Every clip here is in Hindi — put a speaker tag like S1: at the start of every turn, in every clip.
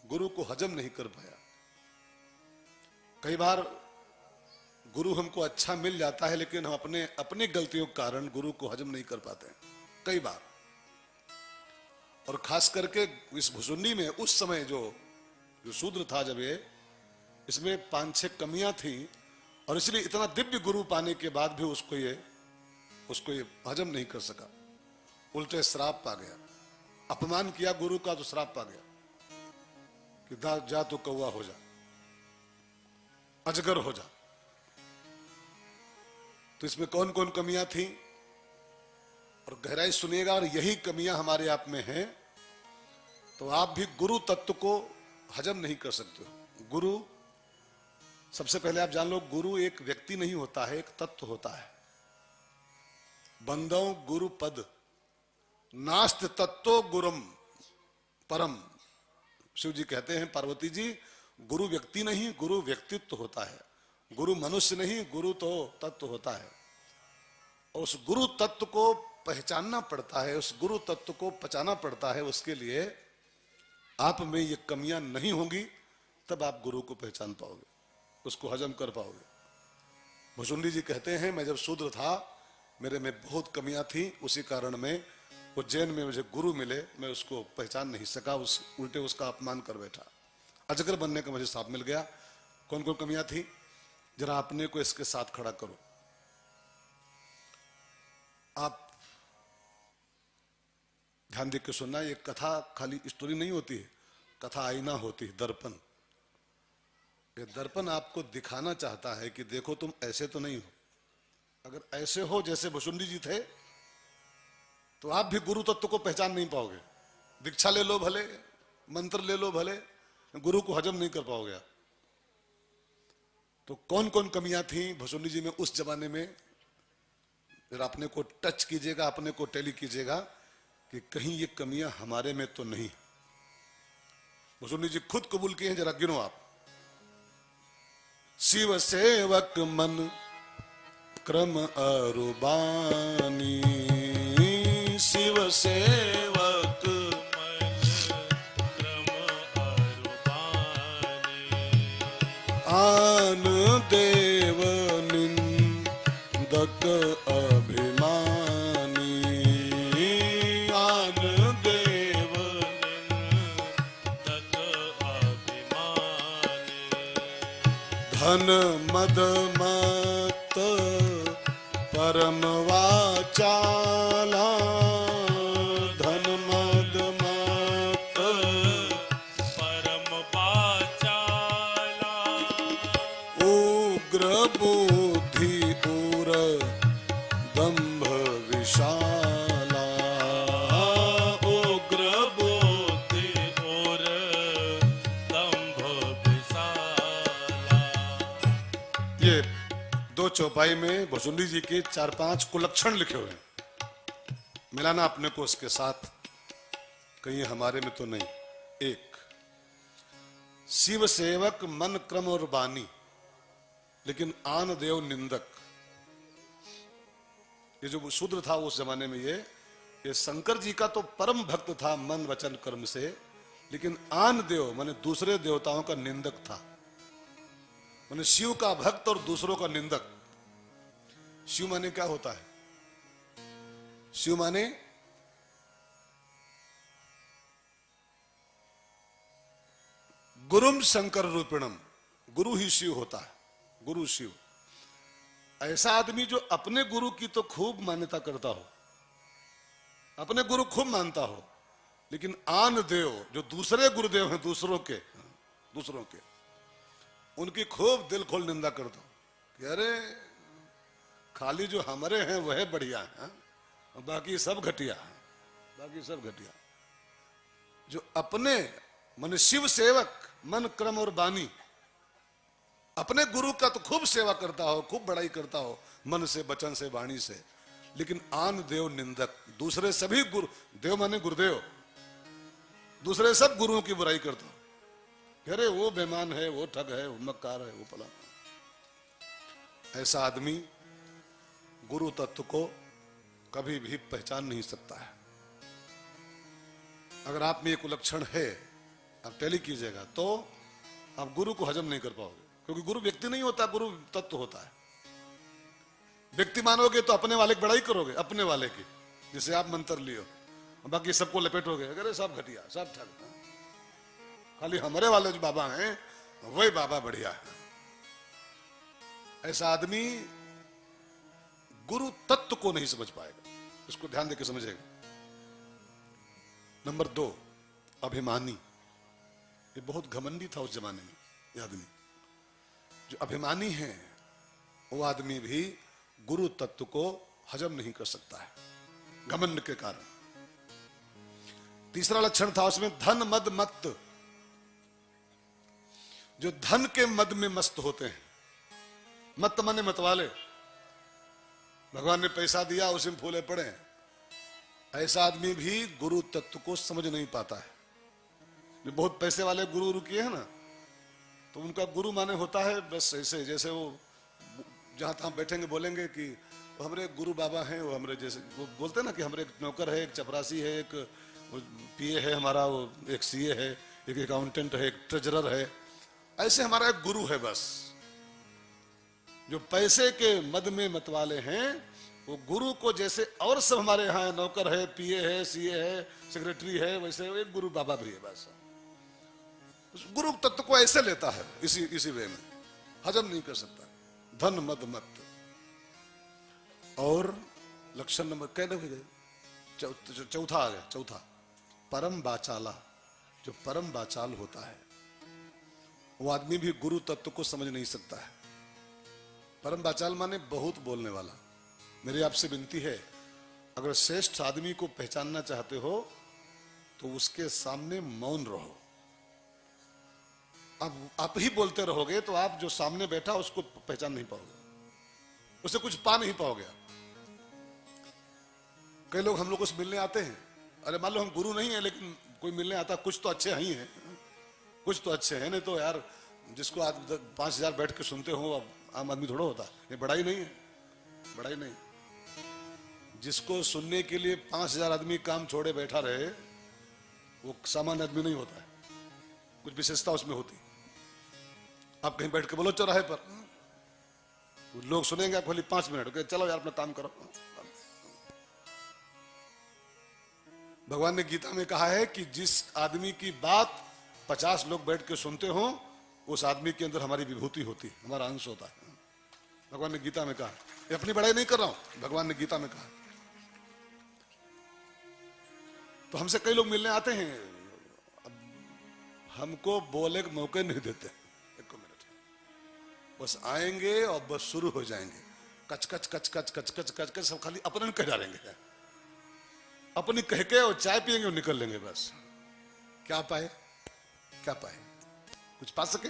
S1: गुरु को हजम नहीं कर पाया। कई बार गुरु हमको अच्छा मिल जाता है, लेकिन हम अपनी गलतियों के कारण गुरु को हजम नहीं कर पाते हैं कई बार। और खास करके इस भुसुंडी में उस समय जो शूद्र था, जब ये इसमें 5-6 कमियां थी, और इसलिए इतना दिव्य गुरु पाने के बाद भी उसको ये हजम नहीं कर सका। उल्टे श्राप पा गया, अपमान किया गुरु का तो श्राप पा गया कि जा तो कौवा हो जा, अजगर हो जा। तो इसमें कौन कौन कमियां थी और गहराई सुनिएगा, और यही कमियां हमारे आप में हैं, तो आप भी गुरु तत्व को हजम नहीं कर सकते हो। गुरु, सबसे पहले आप जान लो, गुरु एक व्यक्ति नहीं होता है, एक तत्व होता है। बंदो गुरु पद नास्त तत्तो गुरुम परम। शिव जी कहते हैं, पार्वती जी, गुरु व्यक्ति नहीं, गुरु व्यक्तित्व होता है। गुरु मनुष्य नहीं, गुरु तो तत्व होता है। और उस गुरु तत्व को पहचानना पड़ता है, उस गुरु तत्व को पहचाना पड़ता है। उसके लिए आप में ये कमियां नहीं होंगी, तब आप गुरु को पहचान पाओगे, उसको हजम कर पाओगे। भुसुंडी जी कहते हैं, मैं जब शूद्र था, मेरे में बहुत कमियां थी, उसी कारण में उज्जैन में मुझे गुरु मिले, मैं उसको पहचान नहीं सका, उल्टे उसका अपमान कर बैठा। अजगर बनने का मुझे साथ मिल गया। कौन कौन कमियां थी, जरा अपने को इसके साथ खड़ा करो। आप ध्यान देकर सुनना, ये कथा खाली स्टोरी नहीं होती है, कथा आईना होती है, दर्पण। ये दर्पण आपको दिखाना चाहता है कि देखो तुम ऐसे तो नहीं हो। अगर ऐसे हो जैसे भुसुंडी जी थे, तो आप भी गुरु तत्व को पहचान नहीं पाओगे। दीक्षा ले लो भले, मंत्र ले लो भले, गुरु को हजम नहीं कर पाओगे। तो कौन कौन कमियां थी भुसुंडी जी में उस जमाने में, जरा अपने को टच कीजिएगा, अपने को टैली कीजिएगा कि कहीं ये कमियां हमारे में तो नहीं। भुसुंडी जी खुद कबूल किए हैं, जरा गिनो आप। शिव सेवक मन क्रम अरुबानी, शिव सेवक मन क्रम अरुबानी, आन देव निंदक अभिमानी, आन देव निंदक अभिमानी, धन मद मत परम वाचाला, धन मद मत परम वाचाला, उग्र बुद्धि उर दंभ विशाला, उग्र बुद्धि उर दंभ विशाला। ये दो चौपाई में भुसुंडी जी के 4-5 कुलक्षण लिखे हुए हैं। मिलाना अपने को उसके साथ, कहीं हमारे में तो नहीं। एक, शिव सेवक मन क्रम और बानी, लेकिन आन देव निंदक। ये जो शूद्र था उस जमाने में, ये शंकर जी का तो परम भक्त था मन वचन कर्म से, लेकिन आन देव माने दूसरे देवताओं का निंदक था। माने शिव का भक्त और दूसरों का निंदक। शिव माने क्या होता है? शिव माने गुरुम शंकर रूपिणम, गुरु ही शिव होता है, गुरु शिव। ऐसा आदमी जो अपने गुरु की तो खूब मान्यता करता हो, अपने गुरु खूब मानता हो, लेकिन आन देव जो दूसरे गुरुदेव हैं, दूसरों के उनकी खूब दिल खोल निंदा करता हो कि अरे खाली जो हमारे हैं वह बढ़िया है, बाकी सब घटिया है, बाकी सब घटिया। जो अपने मन शिव सेवक मन क्रम और बानी, अपने गुरु का तो खूब सेवा करता हो, खूब बड़ाई करता हो मन से, वचन से, वाणी से, लेकिन आन देव निंदक, दूसरे सभी गुरु, देव माने गुरुदेव, दूसरे सब गुरुओं की बुराई करता हो। अरे वो बेईमान है, वो ठग है, वो मक्कार है, वो फलाना। ऐसा आदमी गुरु तत्व को कभी भी पहचान नहीं सकता है। अगर आप में एक लक्षण है, आप टैली कीजिएगा तो आप गुरु को हजम नहीं कर पाओगे, क्योंकि गुरु व्यक्ति नहीं होता, गुरु तत्व होता है। व्यक्ति मानोगे तो अपने वाले की बड़ाई करोगे, अपने वाले की, जिसे आप मंत्र लियो, बाकी सबको लपेटोगे, अरे सब घटिया, सब ठग, खाली हमारे वाले जो बाबा हैं वही बाबा बढ़िया है। ऐसा आदमी गुरु तत्व को नहीं समझ पाएगा, इसको ध्यान देकर समझेगा। नंबर 2, अभिमानी। ये बहुत घमंडी था उस जमाने में। ये आदमी जो अभिमानी है, वो आदमी भी गुरु तत्व को हजम नहीं कर सकता है, घमंड के कारण। तीसरा लक्षण था उसमें धन मद मत्त। जो धन के मद में मस्त होते हैं, मत मने मतवाले, भगवान ने पैसा दिया उसी में फूले पड़े हैं, ऐसा आदमी भी गुरु तत्व को समझ नहीं पाता है। जो बहुत पैसे वाले गुरु रुकिए हैं ना, तो उनका गुरु माने होता है बस ऐसे, जैसे वो जहां तहां बैठेंगे बोलेंगे कि वो हमारे गुरु बाबा हैं, वो हमारे जैसे वो बोलते हैं ना कि हमारे एक नौकर है, एक चपरासी है, एक पीए है हमारा, वो एक सीए है, एक अकाउंटेंट है, एक ट्रेजरर है, ऐसे हमारा एक गुरु है बस। जो पैसे के मद में मतवाले हैं, वो गुरु को जैसे और सब हमारे यहाँ नौकर है, पीए है, सीए है, सेक्रेटरी है, वैसे एक गुरु बाबा भी है बस। गुरु तत्व को ऐसे लेता है, इसी वे में हजम नहीं कर सकता। धन मद मत। और लक्षण नंबर कहने गए, चौथा आ गया, चौथा परम बाचाला। जो परम बाचाल होता है, वो आदमी भी गुरु तत्व को समझ नहीं सकता है। परम बाचाल माने बहुत बोलने वाला। मेरी आपसे विनती है, अगर श्रेष्ठ आदमी को पहचानना चाहते हो तो उसके सामने मौन रहो। अब आप ही बोलते रहोगे तो आप जो सामने बैठा उसको पहचान नहीं पाओगे, उसे कुछ पा नहीं पाओगे। कई लोग हम लोग से मिलने आते हैं, अरे मान लो हम गुरु नहीं है लेकिन कोई मिलने आता, कुछ तो अच्छे ही हैं, कुछ तो अच्छे हैं, नहीं तो यार जिसको आज 5,000 बैठ के सुनते हो अब आम आदमी थोड़ा होता। ये बड़ाई नहीं है, बड़ाई नहीं। जिसको सुनने के लिए 5,000 आदमी काम छोड़े बैठा रहे, वो सामान्य आदमी नहीं होता है, कुछ विशेषता उसमें होती। आप कहीं बैठ के बोलो चौराहे पर, लोग सुनेंगे आप खाली 5 मिनट, चलो यार अपना काम करो। भगवान ने गीता में कहा है कि जिस आदमी की बात 50 लोग बैठ के सुनते हो, उस आदमी के अंदर हमारी विभूति होती है, हमारा अंश होता है। भगवान ने गीता में कहा, ये अपनी बड़ाई नहीं कर रहा हूं, भगवान ने गीता में कहा। तो हमसे कई लोग मिलने आते हैं, अब हमको बोले के मौके नहीं देते, एक मिनट बस आएंगे और बस शुरू हो जाएंगे, कच कच कच कच कच कच कच कच, सब खाली अपने कह डालेंगे, अपनी कह के और चाय पियेंगे और निकल लेंगे बस। क्या पाए, क्या पाए, कुछ पा सके?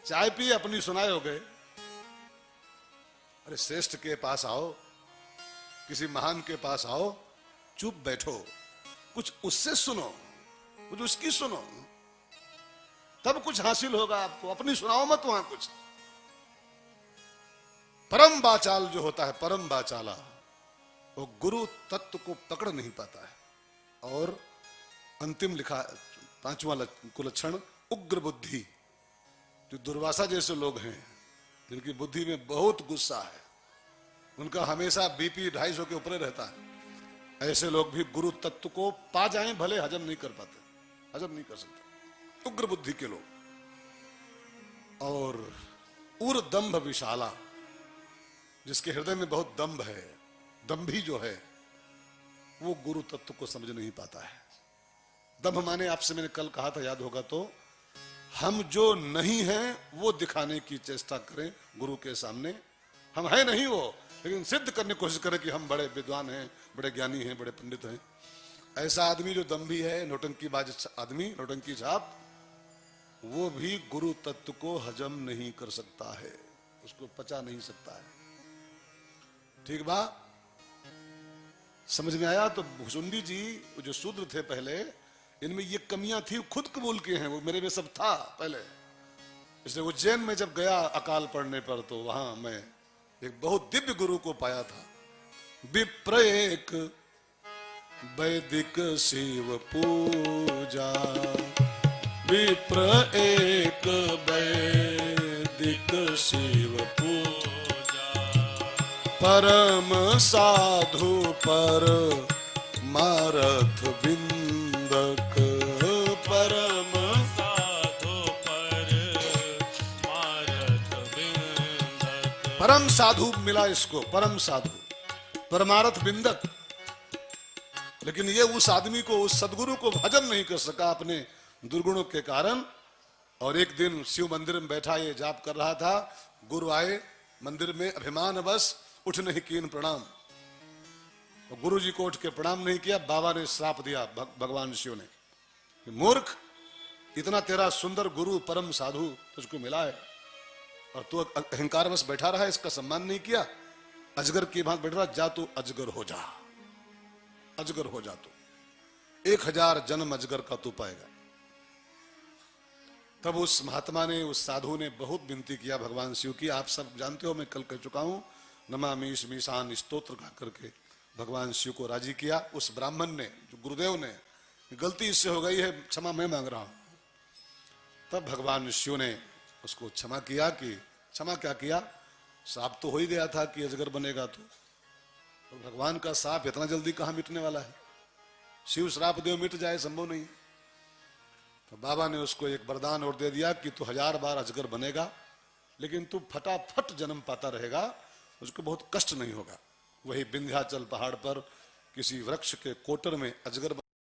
S1: चाय पिए अपनी सुनाए हो गए। अरे श्रेष्ठ के पास आओ, किसी महान के पास आओ, चुप बैठो, कुछ उससे सुनो, कुछ उसकी सुनो, तब कुछ हासिल होगा आपको। अपनी सुनाओ मत वहां कुछ। परम बाचाल जो होता है, परम बाचाला, वो गुरु तत्व को पकड़ नहीं पाता है। और अंतिम लिखा 5वां कुलक्षण उग्र बुद्धि। जो दुर्वासा जैसे लोग हैं, जिनकी बुद्धि में बहुत गुस्सा है, उनका हमेशा बीपी 250 के ऊपर रहता है, ऐसे लोग भी गुरु तत्व को पा जाएं भले हजम नहीं कर पाते, हजम नहीं कर सकते, उग्र बुद्धि के लोग। और उर दंभ विशाला, जिसके हृदय में बहुत दंभ है, दंभी जो है, वो गुरु तत्व को समझ नहीं पाता है। दंभ माने आपसे मैंने कल कहा था, याद होगा तो, हम जो नहीं हैं वो दिखाने की चेष्टा करें गुरु के सामने। हम है नहीं वो, लेकिन सिद्ध करने की कोशिश करें कि हम बड़े विद्वान हैं, बड़े ज्ञानी हैं, बड़े पंडित हैं। ऐसा आदमी जो दंभी है, नौटंकीबाज आदमी, नौटंकी छाप, वो भी गुरु तत्व को हजम नहीं कर सकता है, उसको पचा नहीं सकता है। ठीक बा, समझ में आया? तो भुसुंडी जी जो शूद्र थे पहले, इनमें ये कमियां थी, खुद कबूल किए हैं, वो मेरे में सब था पहले। इसलिए उज्जैन में जब गया अकाल पड़ने पर, तो वहां मैं एक बहुत दिव्य गुरु को पाया था। विप्र एक वैदिक शिव पूजा, विप्र एक वैदिक शिव पूजा, परम साधु पर मारथ बिंदक, परम
S2: साधु पर मारथ बिंदक।
S1: परम साधु मिला इसको, परम साधु, परमारथ बिंदक। लेकिन ये उस आदमी को, उस सदगुरु को भजन नहीं कर सका अपने दुर्गुणों के कारण। और एक दिन शिव मंदिर में बैठा ये जाप कर रहा था, गुरु आए मंदिर में, अभिमान बस उठ नहीं कीन प्रणाम। गुरु जी को उठ के प्रणाम नहीं किया, बाबा ने श्राप दिया भगवान शिव ने, मूर्ख, इतना तेरा सुंदर गुरु परम साधु तुझको मिला है और तू अहंकार बस बैठा रहा है, इसका सम्मान नहीं किया, अजगर की भांति बैठ रहा, जा तू अजगर हो जा, अजगर हो जा तू, 1000 जन्म अजगर का तू पाएगा। तब उस महात्मा ने, उस साधु ने बहुत विनती किया भगवान शिव की। आप सब जानते हो, मैं कल कह चुका हूं, नमामि मीशान स्तोत्र गा करके भगवान शिव को राजी किया। उस ब्राह्मण ने, जो गुरुदेव ने, गलती इससे हो गई है, क्षमा मैं मांग रहा हूं। तब भगवान शिव ने उसको क्षमा किया। कि क्षमा क्या किया, साफ तो हो ही गया था कि अजगर बनेगा। तो भगवान का साप इतना जल्दी कहां मिटने वाला है, शिव श्राप देव मिट जाए, संभव नहीं। तो बाबा ने उसको एक वरदान और दे दिया कि तू 1000 बार अजगर बनेगा, लेकिन तू फटाफट जन्म पाता रहेगा, उसको बहुत कष्ट नहीं होगा। वही विंध्याचल पहाड़ पर किसी वृक्ष के कोटर में अजगर